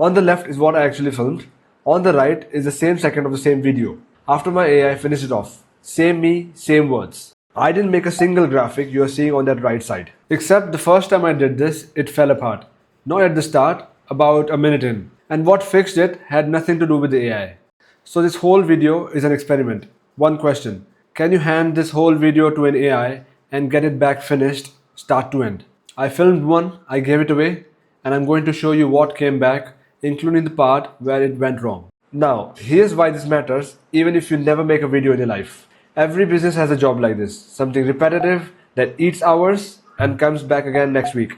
On the left is what I actually filmed. On the right is the same second of the same video. After my AI finished it off. Same me, same words. I didn't make a single graphic you are seeing on that right side. Except the first time I did this, it fell apart. Not at the start, about a minute in. And what fixed it had nothing to do with the AI. So this whole video is an experiment. One question. Can you hand this whole video to an AI and get it back finished, start to end? I filmed one, I gave it away, and I'm going to show you what came back, including the part where it went wrong. Now, here's why this matters, even if you never make a video in your life. Every business has a job like this, something repetitive that eats hours and comes back again next week.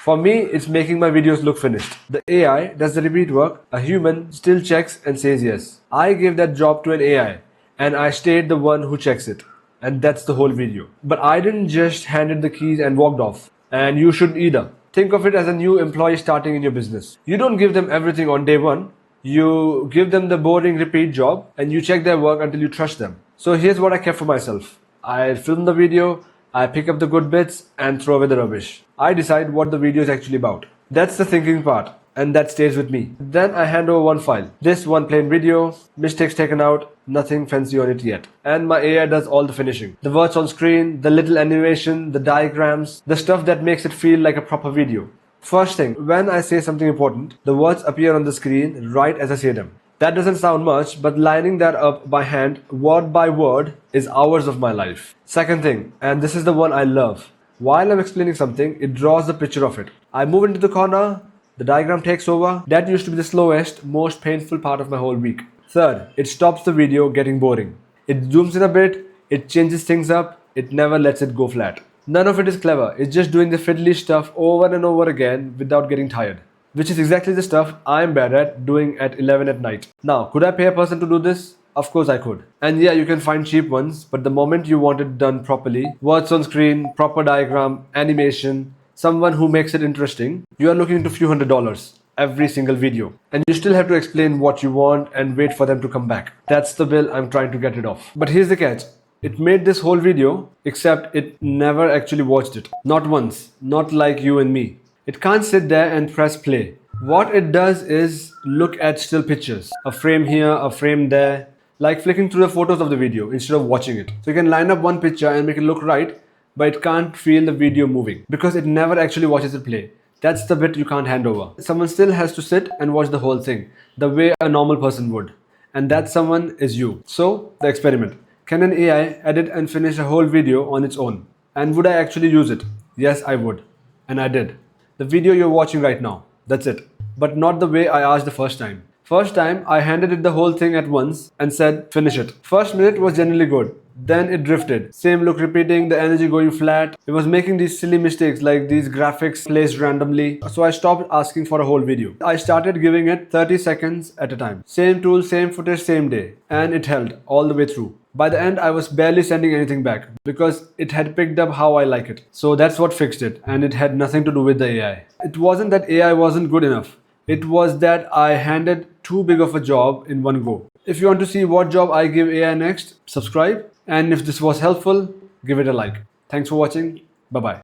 For me, it's making my videos look finished. The AI does the repeat work, a human still checks and says yes. I gave that job to an AI and I stayed the one who checks it. And that's the whole video. But I didn't just hand it the keys and walked off. And you shouldn't either. Think of it as a new employee starting in your business. You don't give them everything on day one. You give them the boring repeat job and you check their work until you trust them. So here's what I kept for myself. I film the video, I pick up the good bits and throw away the rubbish. I decide what the video is actually about. That's the thinking part and that stays with me. Then I hand over one file. This one plain video, mistakes taken out, nothing fancy on it yet. And my AI does all the finishing. The words on screen, the little animation, the diagrams, the stuff that makes it feel like a proper video. First thing, when I say something important, the words appear on the screen right as I say them. That doesn't sound much, but lining that up by hand, word by word, is hours of my life. Second thing, and this is the one I love. While I'm explaining something, it draws the picture of it. I move into the corner, the diagram takes over. That used to be the slowest, most painful part of my whole week. Third, it stops the video getting boring. It zooms in a bit, it changes things up, it never lets it go flat. None of it is clever, it's just doing the fiddly stuff over and over again without getting tired. Which is exactly the stuff I'm bad at doing at 11 at night. Now, could I pay a person to do this? Of course I could. And yeah, you can find cheap ones, but the moment you want it done properly, words on screen, proper diagram, animation, someone who makes it interesting, you are looking into a few $100 every single video. And you still have to explain what you want and wait for them to come back. That's the bill I'm trying to get rid of. But here's the catch. It made this whole video, except it never actually watched it. Not once. Not like you and me. It can't sit there and press play. What it does is look at still pictures. A frame here, a frame there. Like flicking through the photos of the video instead of watching it. So you can line up one picture and make it look right, but it can't feel the video moving because it never actually watches it play. That's the bit you can't hand over. Someone still has to sit and watch the whole thing, the way a normal person would. And that someone is you. So, the experiment. Can an AI edit and finish a whole video on its own? And would I actually use it? Yes, I would. And I did. The video you're watching right now. That's it. But not the way I asked the first time. First time, I handed it the whole thing at once and said, finish it. First minute was generally good. Then it drifted. Same look repeating, the energy going flat. It was making these silly mistakes like these graphics placed randomly. So I stopped asking for a whole video. I started giving it 30 seconds at a time. Same tool, same footage, same day. And it held all the way through. By the end, I was barely sending anything back because it had picked up how I like it. So that's what fixed it, and it had nothing to do with the AI. It wasn't that AI wasn't good enough. It was that I handed too big of a job in one go. If you want to see what job I give AI next, subscribe. And if this was helpful, give it a like. Thanks for watching. Bye-bye.